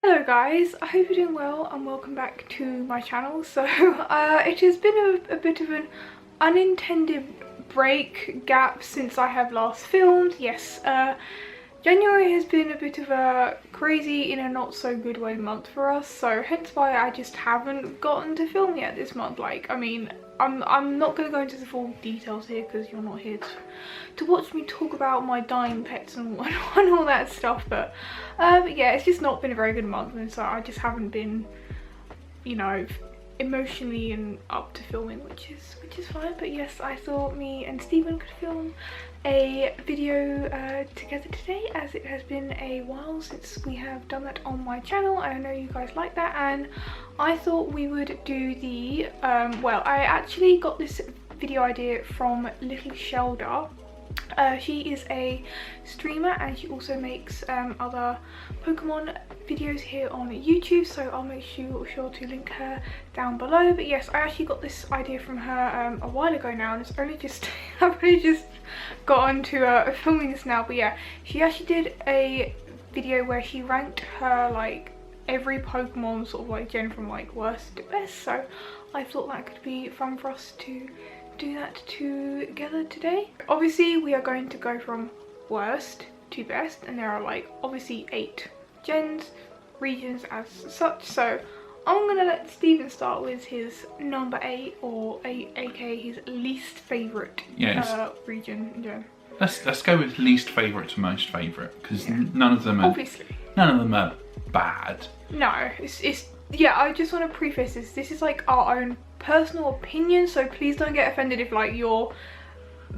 Hello guys, I hope you're doing well and welcome back to my channel. So it has been a bit of an unintended gap since I have last filmed. Yes, January has been a bit of a crazy in a not so good way month for us, so hence why I just haven't gotten to film yet this month. Like, I mean, I'm not going to go into the full details here because you're not here to watch me talk about my dying pets and all that stuff, but yeah, it's just not been a very good month, and so I just haven't been, you know, emotionally and up to filming, which is fine. But yes, I thought me and Stephen could film a video together today, as it has been a while since we have done that on my channel. I know you guys like that, and I thought we would do the well, I actually got this video idea from Little Shelda. She is a streamer and she also makes other Pokemon videos here on YouTube, so I'll make sure to link her down below. But yes, I actually got this idea from her a while ago now, and it's only just I've only just got on to filming this now. But yeah, she actually did a video where she ranked her like every Pokemon sort of like gen from like worst to best, so I thought that could be fun for us to do that together today. Obviously we are going to go from worst to best, and there are like obviously 8 gens, regions as such, so I'm gonna let Stephen start with his number 8, or aka his least favourite region gen. Let's go with least favourite to most favourite, because none of them are bad. No, it's yeah, I just want to preface this is like our own personal opinion, so please don't get offended if like your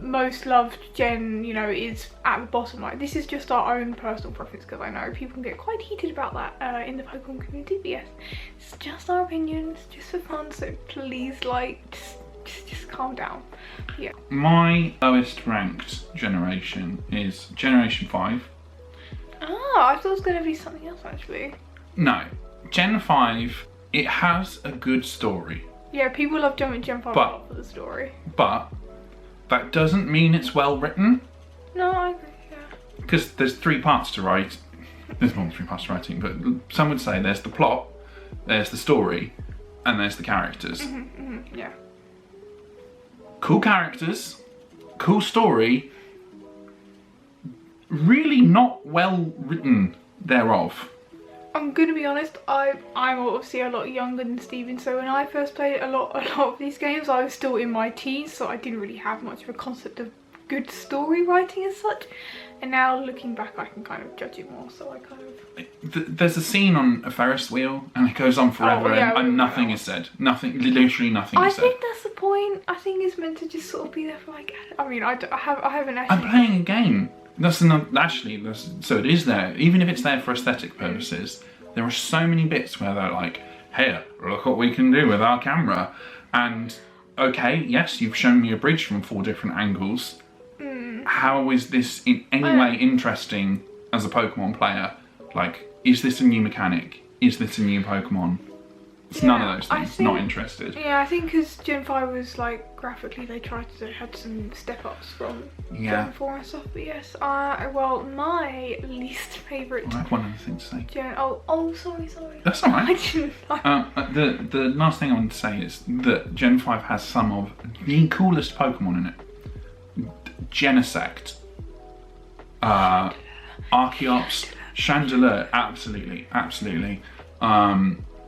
most loved gen, you know, is at the bottom. Like, this is just our own personal preference, because I know people can get quite heated about that in the Pokemon community. But yes, it's just our opinion, it's just for fun, so please like just calm down. Yeah, my lowest ranked generation is Generation 5. Oh, I thought it was going to be something else actually. No, Gen 5, it has a good story. Yeah, people love Gen 5 a lot for the story. But that doesn't mean it's well written. No, I agree, yeah. Because there's 3 parts to write. There's more than 3 parts to writing, but some would say there's the plot, there's the story, and there's the characters. Yeah. Cool characters, cool story, really not well written thereof. I'm gonna be honest, I'm obviously a lot younger than Steven, so when I first played a lot of these games, I was still in my teens, so I didn't really have much of a concept of good story writing as such. And now looking back, I can kind of judge it more, so I kind of... There's a scene on a Ferris wheel, and it goes on forever, and nothing is said. Literally nothing is said. I think that's the point. I think it's meant to just sort of be there for like... I mean, I haven't actually... I'm playing a game. So it is there. Even if it's there for aesthetic purposes, there are so many bits where they're like, here, look what we can do with our camera. And okay, yes, you've shown me a bridge from 4 different angles. How is this in any way interesting as a Pokemon player? Like, is this a new mechanic? Is this a new Pokemon? It's none of those things. Not interested. Yeah, I think because Gen 5 was like graphically, they tried to had some step ups from Gen 4 and stuff. But yes, well, my least favourite. I have one other thing to say. Sorry. That's alright. The last thing I want to say is that Gen 5 has some of the coolest Pokemon in it. Genesect, Archeops, Chandelure, absolutely.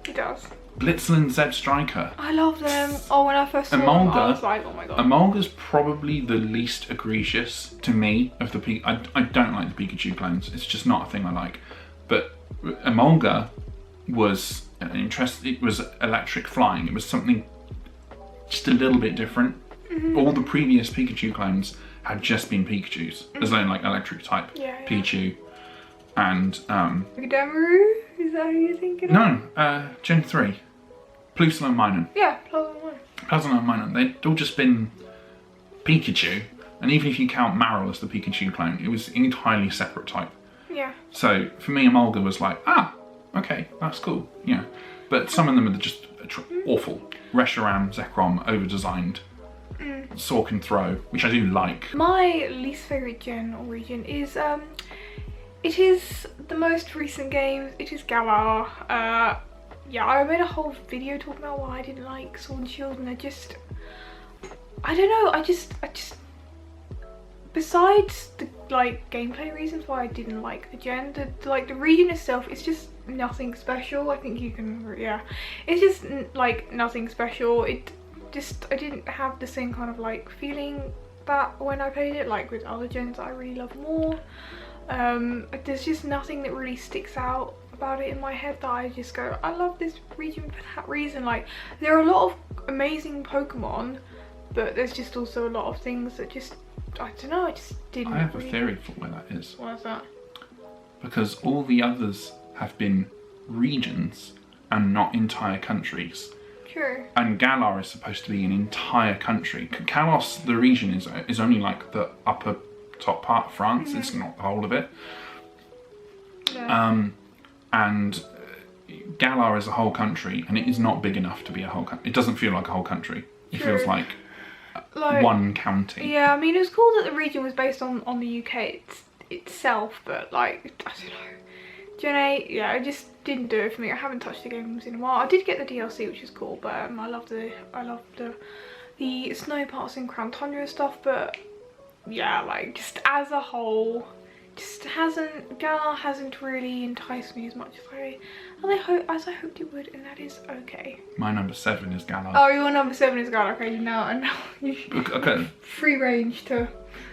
It does. Blitzel and Zed Striker. I love them. Oh, when I first saw them, I was like, oh my god. Emolga's probably the least egregious to me of the I don't like the Pikachu clones. It's just not a thing I like. But Emolga was it was electric flying. It was something just a little bit different. All the previous Pikachu clones had just been Pikachus. There's only like electric type Pichu. And Damaru? Is that who you're thinking of? No, Gen 3. Plusle and Minun. Yeah, Plusle and Minun. They'd all just been Pikachu, and even if you count Marill as the Pikachu clone, it was an entirely separate type. Yeah. So for me, Emolga was like, okay, that's cool, yeah. But some of them are just awful. Reshiram, Zekrom, over-designed. Sork and Throw, which I do like. My least favourite gen or region is It is the most recent game. It is Galar. Yeah, I made a whole video talking about why I didn't like Sword and Shield, and I don't know, I just besides the like gameplay reasons why I didn't like the gen, the region itself, it's just nothing special. I think you can, yeah, it's just like nothing special. I didn't have the same kind of like feeling that when I played it, like with other gens that I really love more. There's just nothing that really sticks out about it in my head that I just go, I love this region for that reason. Like, there are a lot of amazing Pokemon, but there's just also a lot of things that just, I don't know, I just didn't. I have a theory for why that is. Why is that? Because all the others have been regions and not entire countries. True. And Galar is supposed to be an entire country. Kalos, the region, is only like the upper top part of France. It's not the whole of it. Yeah. And Galar is a whole country, and it is not big enough to be a whole country. It doesn't feel like a whole country. It feels like one county. Yeah, I mean, it was cool that the region was based on the UK itself, but like, I don't know. Gen 8, yeah, it just didn't do it for me. I haven't touched the games in a while. I did get the DLC, which is cool, but I love the snow parts in Crown Tundra and stuff, but yeah, like, just as a whole, Galar hasn't really enticed me as much as I hoped it would, and that is okay. My number 7 is Galar. Oh, your number 7 is Galar. Okay, now you okay. Free range to.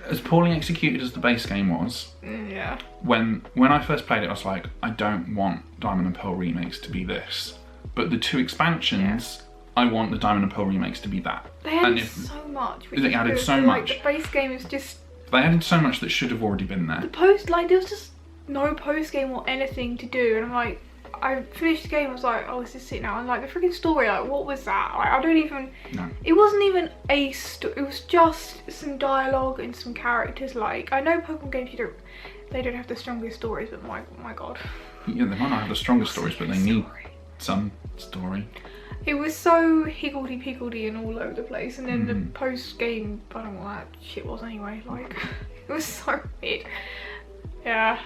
As poorly executed as the base game was, yeah. When I first played it, I was like, I don't want Diamond and Pearl remakes to be this. But the 2 expansions, I want the Diamond and Pearl remakes to be that. They added so much. They added so like, much. The base game is just. They added so much that should have already been there. There was just no post game or anything to do, and I'm like, I finished the game, I was like, oh, this is it now. And like, the freaking story, like, what was that? Like, I don't even. No. It wasn't even it was just some dialogue and some characters. Like, I know Pokemon games, they don't have the strongest stories, but my god. Yeah, they might not have the strongest stories, but they need some story. It was so higgledy-piggledy and all over the place, and then the post-game, I don't know what that shit was anyway, like, it was so weird. Yeah.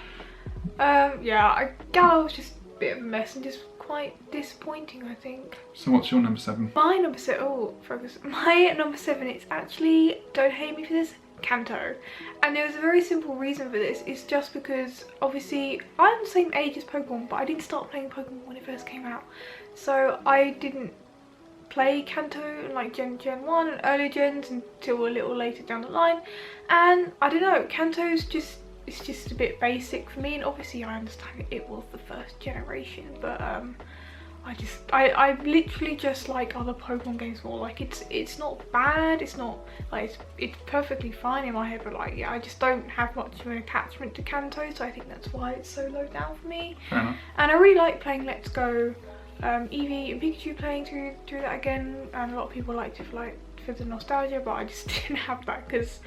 Galar was just a bit of a mess and just quite disappointing, I think. So what's your number 7? My number 7, oh, focus. My number 7, it's actually, don't hate me for this, Kanto. And there was a very simple reason for this. It's just because, obviously, I'm the same age as Pokemon, but I didn't start playing Pokemon when it first came out. So I didn't play Kanto in like Gen 1 and earlier gens until a little later down the line. And I don't know, Kanto's just, it's just a bit basic for me. And obviously I understand it was the first generation, but I literally just like other Pokemon games more. Like, it's not bad, it's not like, it's perfectly fine in my head, but like, yeah, I just don't have much of an attachment to Kanto, so I think that's why it's so low down for me. Fair enough. And I really like playing Let's Go, Eevee and Pikachu, playing through that again, and a lot of people liked it for the nostalgia, but I just didn't have that because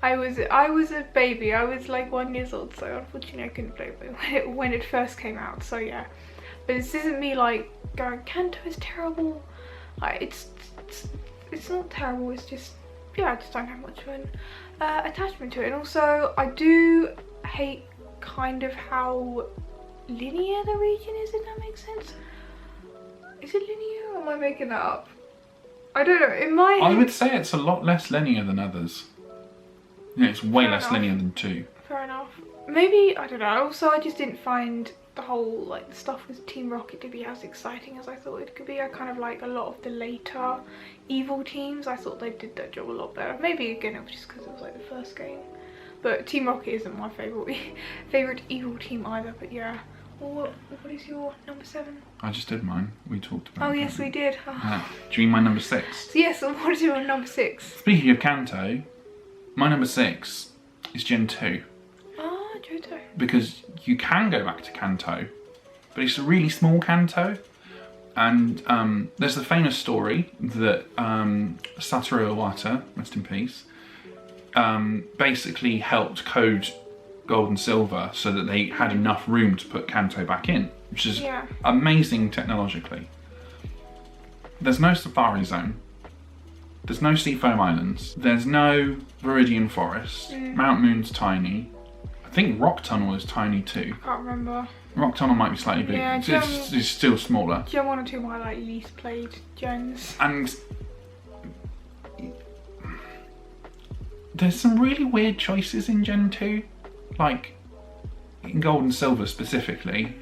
I was a baby. I was like 1 year old, so unfortunately I couldn't play it when it first came out. So yeah. But this isn't me like going, Kanto is terrible. Like, it's not terrible, it's just, yeah, I just don't have much of an attachment to it. And also, I do hate kind of how linear the region is, if that makes sense. Is it linear, or am I making that up? I don't know, in my head, I would say it's a lot less linear than others. Yeah, it's way Fair less enough. linear than 2. Fair enough. Maybe, I don't know, also I just didn't find the whole, like, the stuff with Team Rocket to be as exciting as I thought it could be. I kind of like a lot of the later evil teams. I thought they did that job a lot better. Maybe again it was just because it was like the first game. But Team Rocket isn't my favourite evil team either, but yeah. Well, what is your number 7? I just did mine. We talked about Oh it. yes, we did. Do you mean my number 6? So yes, so what is your number 6? Speaking of Kanto, my number 6 is Gen 2. Ah, Johto. Because you can go back to Kanto, but it's a really small Kanto. And there's the famous story that Satoru Iwata, rest in peace, basically helped code Gold and Silver so that they had enough room to put Kanto back in, which is amazing technologically. There's no Safari Zone. There's no Seafoam Islands. There's no Viridian Forest. Mount Moon's tiny. I I think Rock Tunnel is tiny too. I can't remember. Rock Tunnel might be slightly bigger. Yeah, it's still smaller. Gen 1 and 2 are my like least played gens. And there's some really weird choices in Gen 2. Like, in Gold and Silver specifically,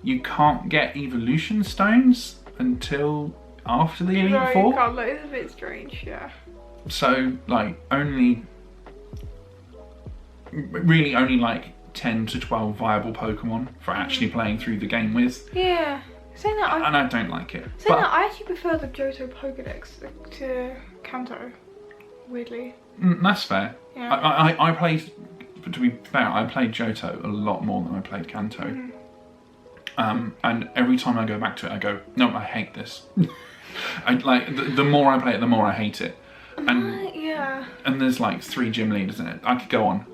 you can't get evolution stones until after the Elite Four. God, like, it's a bit strange, yeah. So, like, only like 10 to 12 viable Pokemon for actually playing through the game with. Yeah. Saying that, And I don't like it. Saying that, I actually prefer the Johto Pokedex to Kanto, weirdly. That's fair. Yeah. I played, to be fair, I played Johto a lot more than I played Kanto. And every time I go back to it, I go, no, I hate this. The more I play it, the more I hate it. And yeah. And there's like 3 gym leaders in it. I could go on.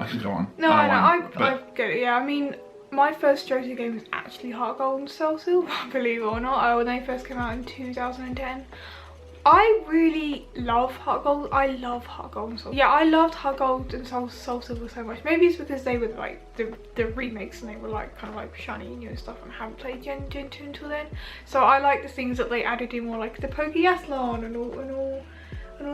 No, I get it. Yeah, I mean, my first Johto game was actually Heart Gold and Soul Silver, believe it or not. When they first came out in 2010. I really love Heart Gold. I love Heart Gold and Soul. Yeah, I loved Heart Gold and Soul Silver so much. Maybe it's because they were like the remakes and they were like kind of like shiny new and stuff, and I haven't played Gen 2 until then. So I like the things that they added in, more like the Pokeathlon and all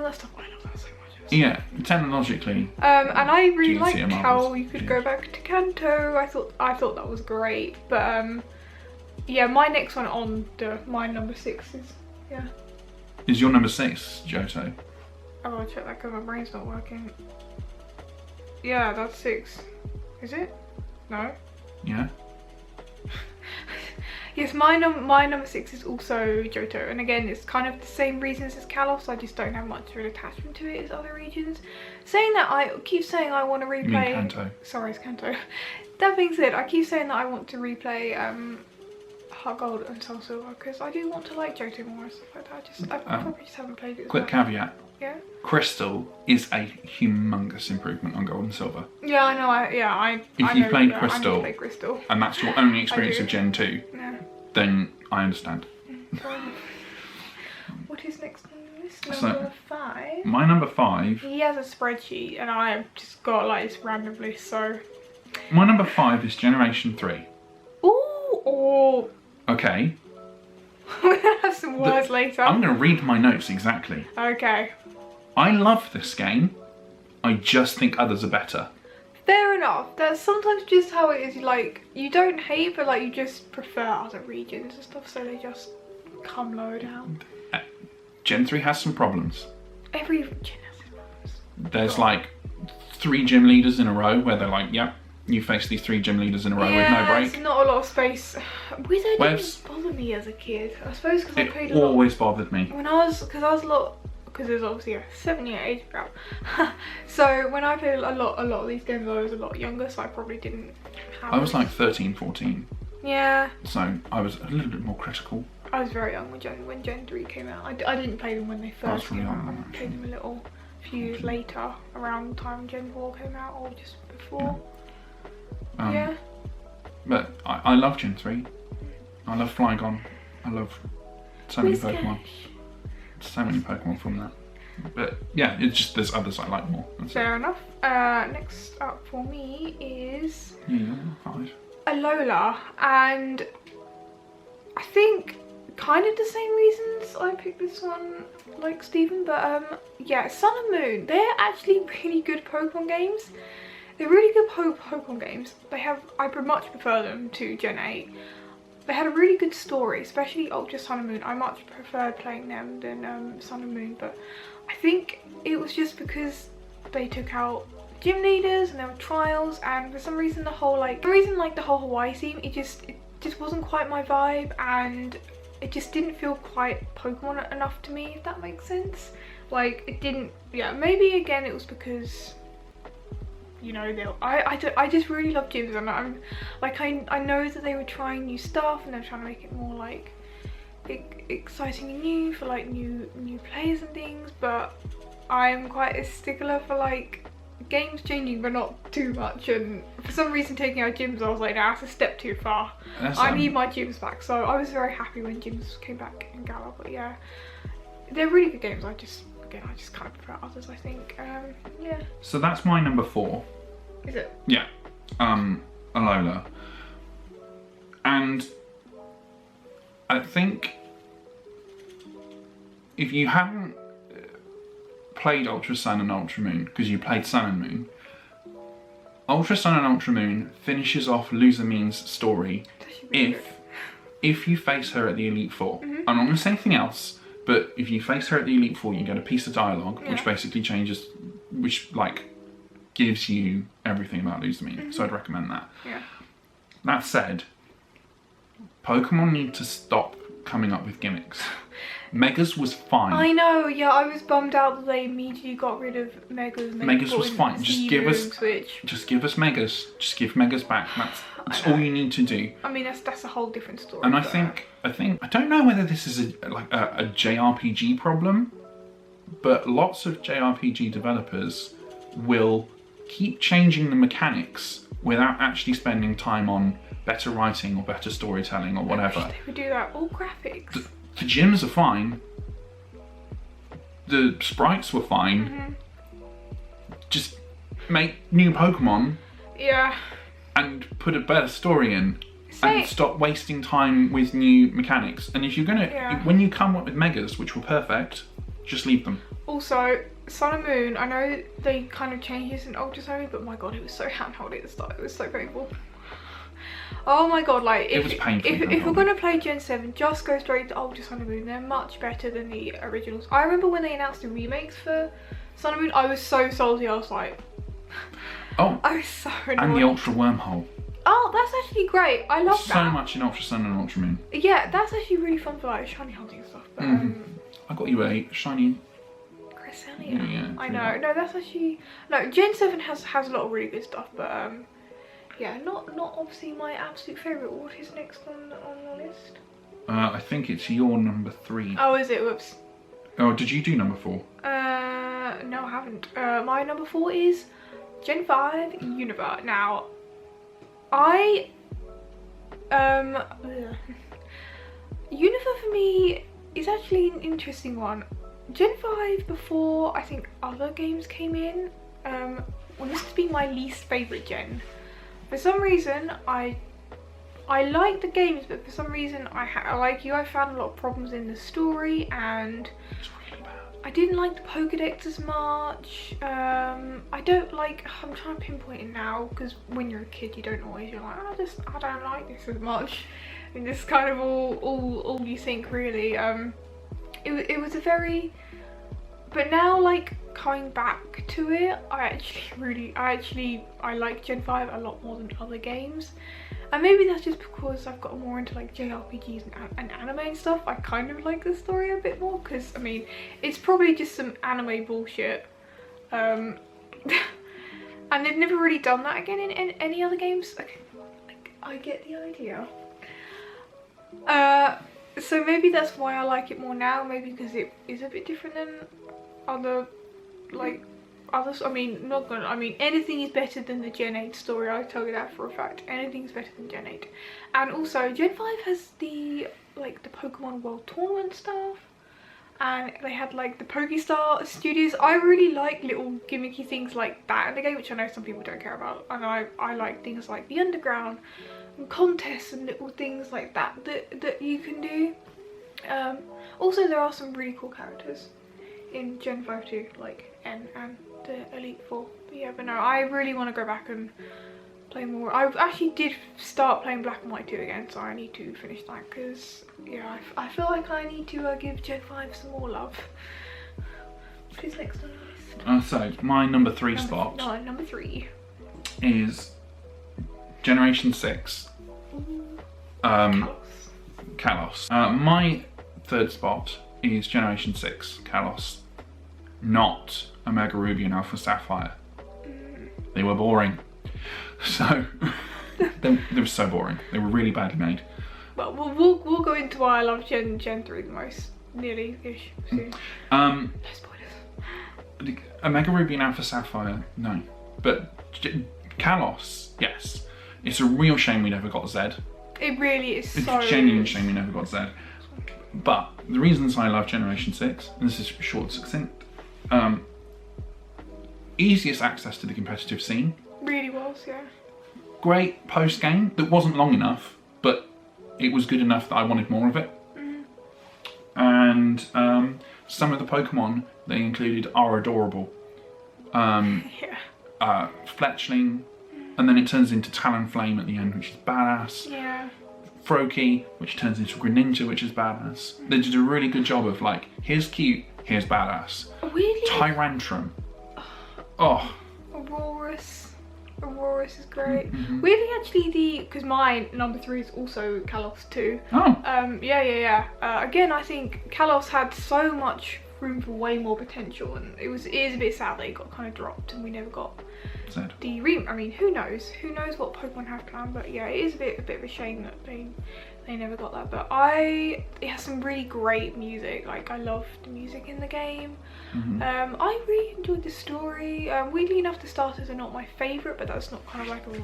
that stuff. I love that so much. Yeah, technologically. And I really liked GCM how you could go back to Kanto. I thought that was great. But yeah, my next one on my number 6 is Is your number 6 Johto? I gotta check that because my brain's not working. Yeah, that's 6. Is it? No. Yeah. Yes, my number 6 is also Johto, and again, it's kind of the same reasons as Kalos. I just don't have much of an attachment to it as other regions. Saying that, I keep saying I want to replay. You mean Kanto? Sorry, it's Kanto. That being said, I keep saying that I want to replay Heart Gold and Soul Silver because I do want to like Johto more and stuff like that. I probably just haven't played it. Quick caveat. Yeah. Crystal is a humongous improvement on Gold and Silver. Yeah, I know. If you've played I need to Crystal, play Crystal, and that's your only experience of Gen 2, yeah. then I understand. What is next on the list? Number 5. My number 5. He has a spreadsheet, and I have just got like this random list. So my number 5 is Generation 3. Ooh. Okay. We're gonna have some words later. I'm gonna read my notes exactly. Okay. I love this game. I just think others are better. Fair enough. That's sometimes just how it is. Like, you don't hate, but like you just prefer other regions and stuff, so they just come low down. Gen 3 has some problems. Every region has its problems. There's like 3 gym leaders in a row where they're like, yep, you face these 3 gym leaders in a row with no break. There's not a lot of space. Wizard didn't bother me as a kid. I suppose because I played a lot. It always bothered me. Because there's obviously a 7-year age gap. So when I played a lot of these games, I was a lot younger, so I probably didn't have. I was like 13, 14. Yeah. So I was a little bit more critical. I was very young when Gen 3 came out. I didn't play them when they first came out. I played them a few years later, around the time Gen 4 came out, or just before. Yeah. But I love Gen 3. I love Flygon. I love so many Pokemon. So many Pokemon from that. But yeah, it's just there's others I like more. Fair enough. Next up for me is you're 5. Alola, and I think kind of the same reasons I picked this one like Stephen, but yeah, Sun and Moon, they're actually really good Pokemon games. They're really good Pokemon games. I much prefer them to Gen 8. They had a really good story, especially Ultra Sun and Moon. I much preferred playing them than Sun and Moon, but I think it was just because they took out gym leaders and there were trials, and for some reason the whole Hawaii theme, it just wasn't quite my vibe, and it just didn't feel quite Pokemon enough to me, if that makes sense. Like, it didn't, yeah, maybe again it was because, you know, I just really love gyms, and I know that they were trying new stuff and they're trying to make it more like exciting and new for like new players and things, but I'm quite a stickler for like games changing but not too much, and for some reason taking out gyms, I was like, nah, that's a step too far. I need my gyms back, so I was very happy when gyms came back in Galar. But yeah, they're really good games. I just kind of prefer others, I think. Yeah. So that's my number 4. Is it? Yeah. Alola. And I think if you haven't played Ultra Sun and Ultra Moon, because you played Sun and Moon, Ultra Sun and Ultra Moon finishes off Luzamine's story if you face her at the Elite Four. I'm not going to say anything else, but if you face her at the Elite Four, you get a piece of dialogue which basically changes, which like gives you everything about Luzamine. So I'd recommend that. Yeah. That said, Pokemon need to stop coming up with gimmicks. Megas was fine. I know, yeah, I was bummed out that they immediately got rid of Megas. Megas was fine. Just give us Megas. Just give Megas back. That's all you need to do. I mean, that's a whole different story. And I think I don't know whether this is a JRPG problem, but lots of JRPG developers will keep changing the mechanics without actually spending time on better writing or better storytelling or whatever. I wish they would do that. All graphics. The gyms are fine. The sprites were fine. Just make new Pokemon. Yeah. And put a better story in. And stop wasting time with new mechanics. And if you're gonna, when you come up with Megas, which were perfect, just leave them. Also, Sun and Moon, I know they kind of changed this in Ultra Sun, but my god, it was so handheld at the start. It was so painful. Oh my god, like if we're gonna play Gen 7, just go straight to Ultra Sun and Moon. They're much better than the originals. I remember when they announced the remakes for Sun and Moon, I was so salty. I was like, oh, I was so annoyed. And the Ultra Wormhole. Oh, that's actually great. I love that. So much in Ultra Sun and Ultra Moon. Yeah, that's actually really fun for like shiny hunting and stuff. But I got you a shiny. Yeah, I know. No, that's actually Gen 7 has a lot of really good stuff, but yeah, not obviously my absolute favourite. What is next on the list? I think it's your number 3. Oh, is it? Whoops. Oh, did you do number 4? No, I haven't. My number 4 is Gen 5 Unova. Now, Unova for me is actually an interesting one. Gen 5 before I think other games came in, well, this has been my least favourite gen. For some reason, I like the games, but for some reason, like you, I found a lot of problems in the story, and it's really bad. I didn't like the Pokedex as much. I don't like. I'm trying to pinpoint it now because when you're a kid, you don't always. You're like, I don't like this as much, and this kind of all you think really. It was a very, but now like coming back to it, I like Gen 5 a lot more than other games, and maybe that's just because I've got more into like JRPGs and anime and stuff. I kind of like the story a bit more because I mean it's probably just some anime bullshit, and they've never really done that again in any other games. Okay, like I get the idea. So maybe that's why I like it more now, maybe because it is a bit different than other, like, others. I mean, anything is better than the Gen 8 story, I'll tell you that for a fact. Anything's better than Gen 8. And also, Gen 5 has the, like, the Pokemon World Tournament stuff. And they had, like, the Pokestar Studios. I really like little gimmicky things like that in the game, which I know some people don't care about. And I like things like the Underground, and contests and little things like that you can do. Also, there are some really cool characters in Gen 5 too, like N and the Elite Four. But yeah, but no, I really want to go back and play more. I actually did start playing Black and White 2 again, so I need to finish that because yeah, I feel like I need to give Gen 5 some more love. What is next on the list? So my number 3 spot. No, number 3 is Generation 6. Kalos. My 3rd spot is Generation 6 Kalos, not Omega Ruby and Alpha Sapphire. They were boring. So they were so boring. They were really badly made. But we'll go into why I love Gen 3 the most, nearly-ish soon. No spoilers. Omega Ruby and Alpha Sapphire, no. But Kalos, yes. It's a real shame we never got Z. It really is. It's a genuine shame we never got Z. But the reasons I love Generation 6, and this is short and succinct, easiest access to the competitive scene. Really was, yeah. great post game that wasn't long enough, but it was good enough that I wanted more of it. And some of the Pokemon they included are adorable. Fletchling, and then it turns into Talonflame at the end, which is badass. Yeah. Froakie, which turns into Greninja, which is badass. They did a really good job of like, here's cute, here's badass. Weirdly, Tyrantrum. Oh. Aurorus is great. Weirdly, actually, because my number 3 is also Kalos too. Oh. Yeah. Again, I think Kalos had so much room for way more potential, and it is a bit sad that it got kind of dropped, and we never got the I mean, who knows what Pokemon have planned, but yeah, it is a bit of a shame that they never got that. But it has some really great music. Like, I love the music in the game. I really enjoyed the story. Weirdly enough, the starters are not my favourite, but that's not kind of like a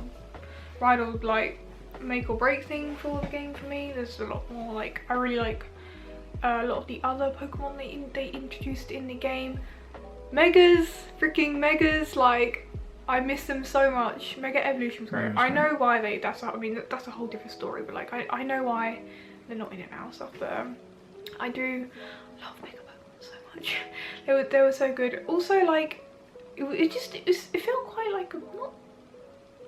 right or like make or break thing for the game for me. There's a lot more, like, I really like a lot of the other Pokemon they introduced in the game. Freaking Megas, like, I miss them so much. Mega Evolution's great. I know why that's a whole different story, but like, I know why they're not in it now and stuff, but I do love Mega Pokemon so much. They were so good. Also, like, it felt quite like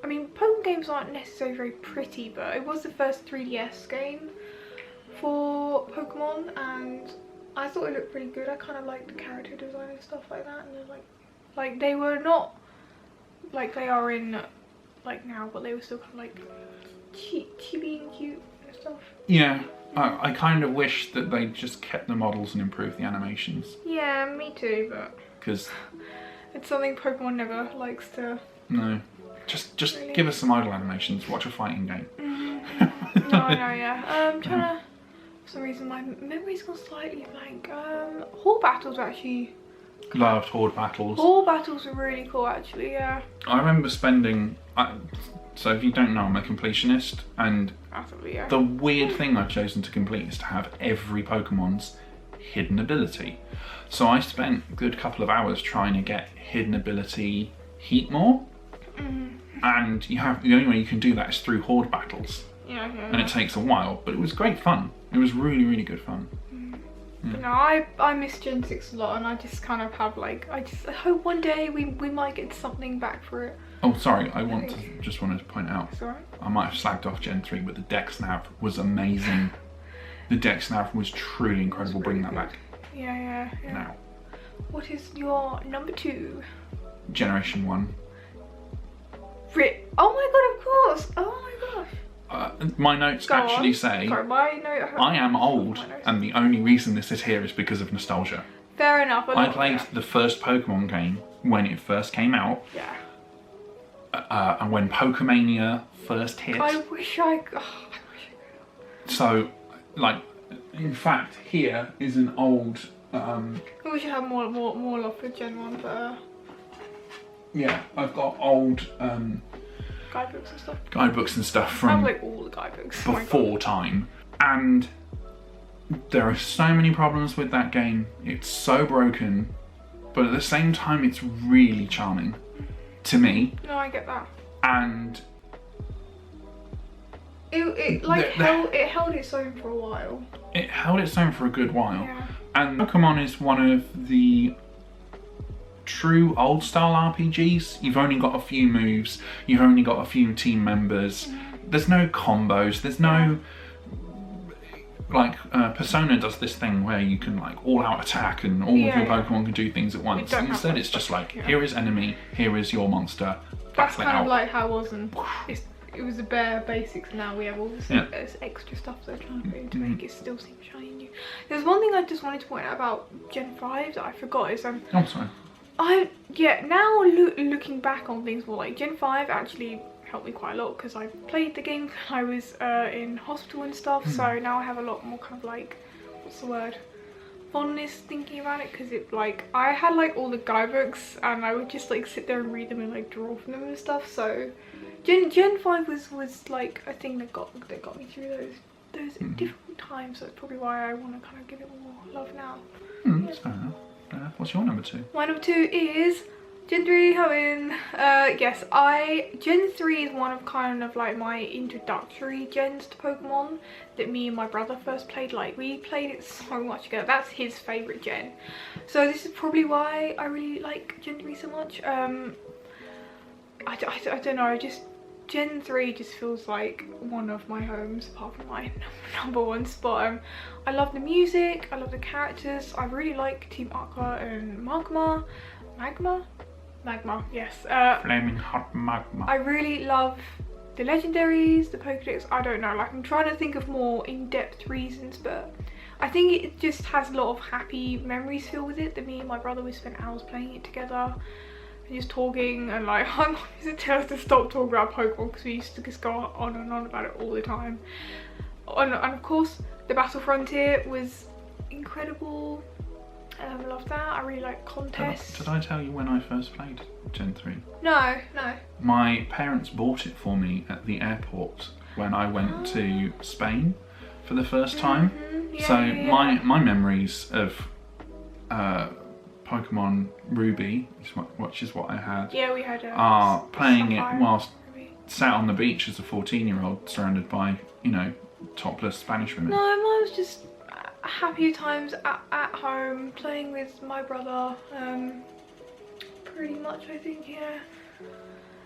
I mean, Pokemon games aren't necessarily very pretty, but it was the first 3DS game for Pokemon, and I thought it looked pretty good. I kind of liked the character design and stuff like that, and like they were not like they are in like now, but they were still kind of like chibi and cute and stuff. Yeah, I kind of wish that they just kept the models and improved the animations. Yeah, me too, but because it's something Pokemon never likes to. No, just really give us some idle animations. Watch a fighting game. No, yeah. I'm trying to. For some reason, my memory's gone slightly blank. Hall battles actually. Loved Horde battles. Hall battles are really cool, actually. Yeah. I remember spending. So if you don't know, I'm a completionist, and the weird thing I've chosen to complete is to have every Pokemon's hidden ability. So I spent a good couple of hours trying to get hidden ability Heatmore, and the only way you can do that is through Horde battles. Yeah. And it takes a while, but it was great fun. It was really, really good fun. Yeah. No, I miss Gen 6 a lot, and I just kind of have like, I hope one day we might get something back for it. Oh, sorry, just wanted to point out, Sorry? I might have slagged off Gen 3, but the Dex Nav was amazing. The Dex Nav was truly incredible. Bringing that back. Yeah. Now. What is your number 2? Generation 1. Oh my god, of course! Oh my gosh! My notes actually say, I am old, and the only reason this is here is because of nostalgia. Fair enough. I played the first Pokemon game when it first came out. Yeah. And when Pokemania first hit. I wish I could. So, like, in fact, here is an old. We should have more love for Gen 1, but. Yeah, I've got old. Guidebooks and stuff. Guidebooks and stuff from. I have like all the guidebooks. Before time. And there are so many problems with that game. It's so broken, but at the same time, it's really charming to me. No, I get that. And it held its own for a while. It held its own for a good while. Yeah. And Pokemon is one of the true old style RPGs. You've only got a few moves, you've only got a few team members. There's no combos, there's no like Persona does this thing where you can like all out attack and all of your Pokemon can do things at once. Instead it's just like, here is enemy, here is your monster. That's kind of like how it was, and it was the bare basics. Now we have all this extra stuff they're trying to put in to make it still seem shiny and new. There's one thing I just wanted to point out about Gen 5 that I forgot is oh, sorry. Now looking back on things more, like Gen 5 actually helped me quite a lot because I played the game when I was in hospital and stuff, so now I have a lot more kind of like, what's the word, fondness thinking about it, because it like, I had like all the guidebooks and I would just like sit there and read them and like draw from them and stuff, so Gen 5 was like a thing that got me through those difficult times, so that's probably why I want to kind of give it more love now. That's fair enough. What's your number 2? My number 2 is Gen 3, Hoenn. Yes, Gen 3 is one of kind of like my introductory gens to Pokemon that me and my brother first played. Like, we played it so much together. That's his favourite gen. So this is probably why I really like Gen 3 so much. I don't know, just Gen 3 just feels like one of my homes, apart from my number one spot. I love the music, I love the characters, I really like Team Aqua and Magma, yes. Flaming hot magma. I really love the legendaries, the Pokedex, I don't know, like I'm trying to think of more in-depth reasons, but I think it just has a lot of happy memories filled with it, that me and my brother, we spent hours playing it together. Just talking, and like my mom used to tell us to stop talking about Pokemon because we used to just go on and on about it all the time. And of course the Battle Frontier was incredible. I love that. I really like contests. Did I tell you when I first played Gen 3? No. My parents bought it for me at the airport when I went to Spain for the first time. My memories of Pokemon Ruby, which is what I had. Yeah, we had playing Sapphire, it whilst Ruby. Sat on the beach as a 14-year-old, surrounded by, you know, topless Spanish women. No, mine was just happier times at home, playing with my brother. Pretty much, I think, yeah.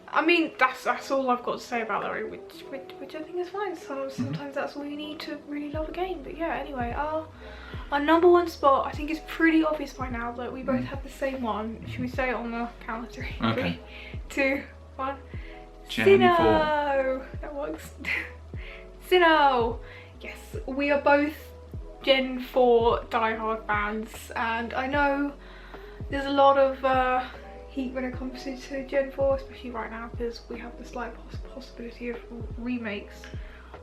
I mean, that's all I've got to say about that, which I think is fine. Sometimes that's all you need to really love a game. But yeah, anyway, our number one spot, I think it's pretty obvious by now that we both have the same one. Should we say it on the count of three? Okay. 3, 2, 1. Gen Sinnoh! That works. Sinnoh! Yes, we are both Gen 4 diehard fans, and I know there's a lot of heat when it comes to Gen 4, especially right now, because we have the slight possibility of remakes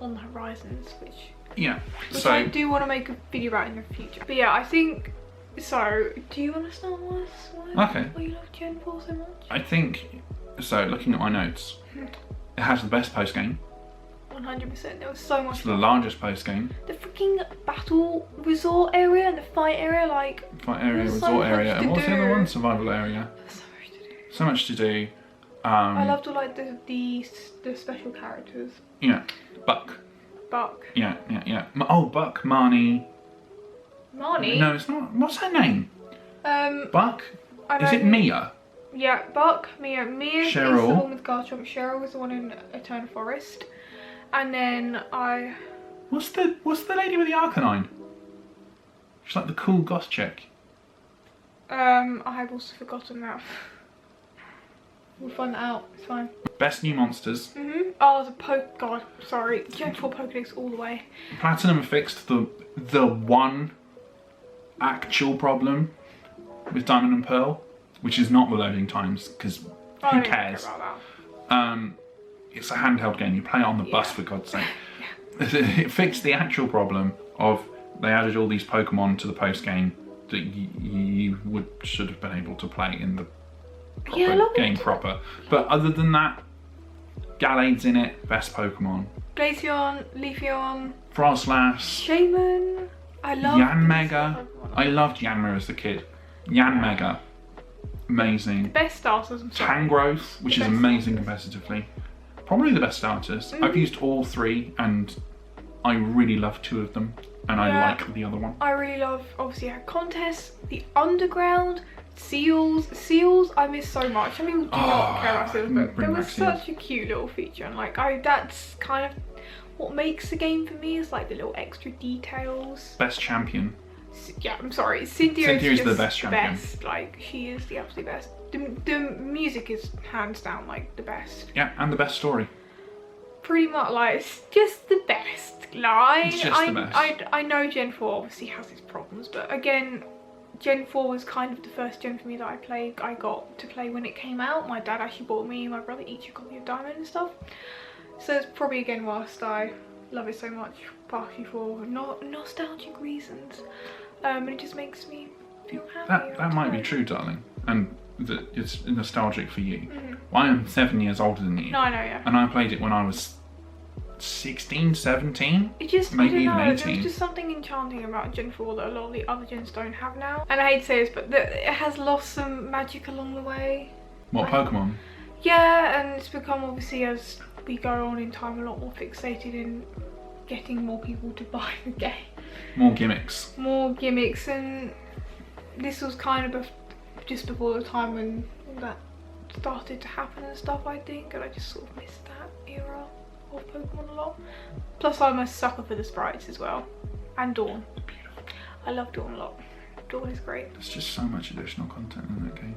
on the horizons, which I do want to make a video about in the future. But yeah, I think, so do you want to start with why you love Gen 4 so much? I think, so looking at my notes, it has the best post game. 100%, there was so much. It's the largest post game. The freaking battle resort area and the fight area, like... Fight area, resort area, and what's the other one? Survival area. So much to do. So much to do. I loved all like the special characters. Yeah, Buck. Yeah. Oh, Buck, Marnie. Marnie? No, it's not. What's her name? Buck? Is it Mia? Yeah, Buck, Mia. Mia is the Cheryl. one with Garchomp. Cheryl was the one in Eternal Forest. And then What's the lady with the Arcanine? She's like the cool goth chick. I have also forgotten that. We'll find that out, it's fine. Best new monsters. Oh, God, sorry. Gen 4 Pokedex all the way. Platinum fixed the one actual problem with Diamond and Pearl, which is not the loading times, because who cares? Care about that. It's a handheld game. You play it on the bus, for God's sake. It fixed the actual problem of they added all these Pokemon to the post game that you should have been able to play in the game proper. But other than that, Galade's in it, best Pokemon. Glaceon, Leafeon, Frostlass, Shaman. I love Yanmega. I loved Yanma as a kid. Yanmega, amazing. Best starters, I'm sorry. Tangrowth, which is amazing competitively. Probably the best starters. I've used all three and I really love two of them, and I like the other one. I really love, obviously, our contests, the underground, Seals I miss so much. I mean, we do not care about Seals, but there was such a cute little feature, and like that's kind of what makes the game for me, is like the little extra details. Best champion. Yeah, I'm sorry, Cynthia is the best champion. Like, she is the absolute best. The music is hands down like the best. Yeah, and the best story. Pretty much, like, it's just the best. Like, it's just the best. I know Gen 4 obviously has its problems, but again, Gen 4 was kind of the first gen for me that I got to play when it came out. My dad actually bought me and my brother each a copy of Diamond and stuff. So it's probably, again, whilst I love it so much, partially for nostalgic reasons. And it just makes me feel happy. That might be true, darling. And that it's nostalgic for you. Well, I am 7 years older than you. No, I know, yeah. And I played it when I was 16, 17, it just, maybe I don't know, even 18. There's just something enchanting about Gen 4 that a lot of the other gens don't have now. And I hate to say this, but it has lost some magic along the way. What, Pokemon? Yeah, and it's become, obviously, as we go on in time, a lot more fixated in getting more people to buy the game. More gimmicks. More gimmicks, and this was kind of just before the time when all that started to happen and stuff, I think, and I just sort of missed that era of Pokemon a lot. Plus, I'm a sucker for the sprites as well, and Dawn. Beautiful. I love Dawn a lot. Dawn is great. There's just so much additional content in that game.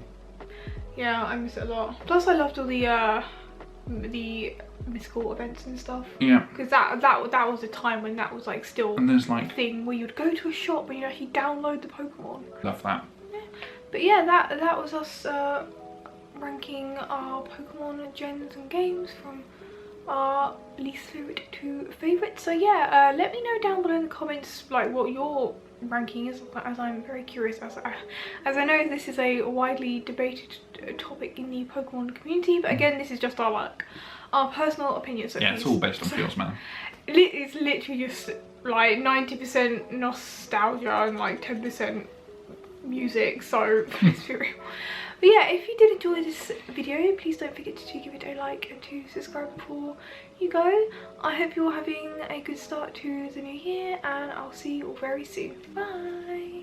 Yeah, I miss it a lot. Plus, I loved all the mystical events and stuff. Yeah. Because that was a time when that was like still And there's like a thing where you'd go to a shop and you'd actually download the Pokemon. Love that. Yeah. But yeah, that was us ranking our Pokemon gens and games from our least favourite to favourite. So yeah, let me know down below in the comments like what your ranking is, as I'm very curious, as I know this is a widely debated topic in the Pokemon community, but again, this is just our personal opinion. So yeah, it's all based on feels, man. It's literally just like 90% nostalgia and like 10% music, so let's be real. But yeah, if you did enjoy this video, please don't forget to give it a like and to subscribe before you go. I hope you're having a good start to the new year, and I'll see you all very soon. Bye!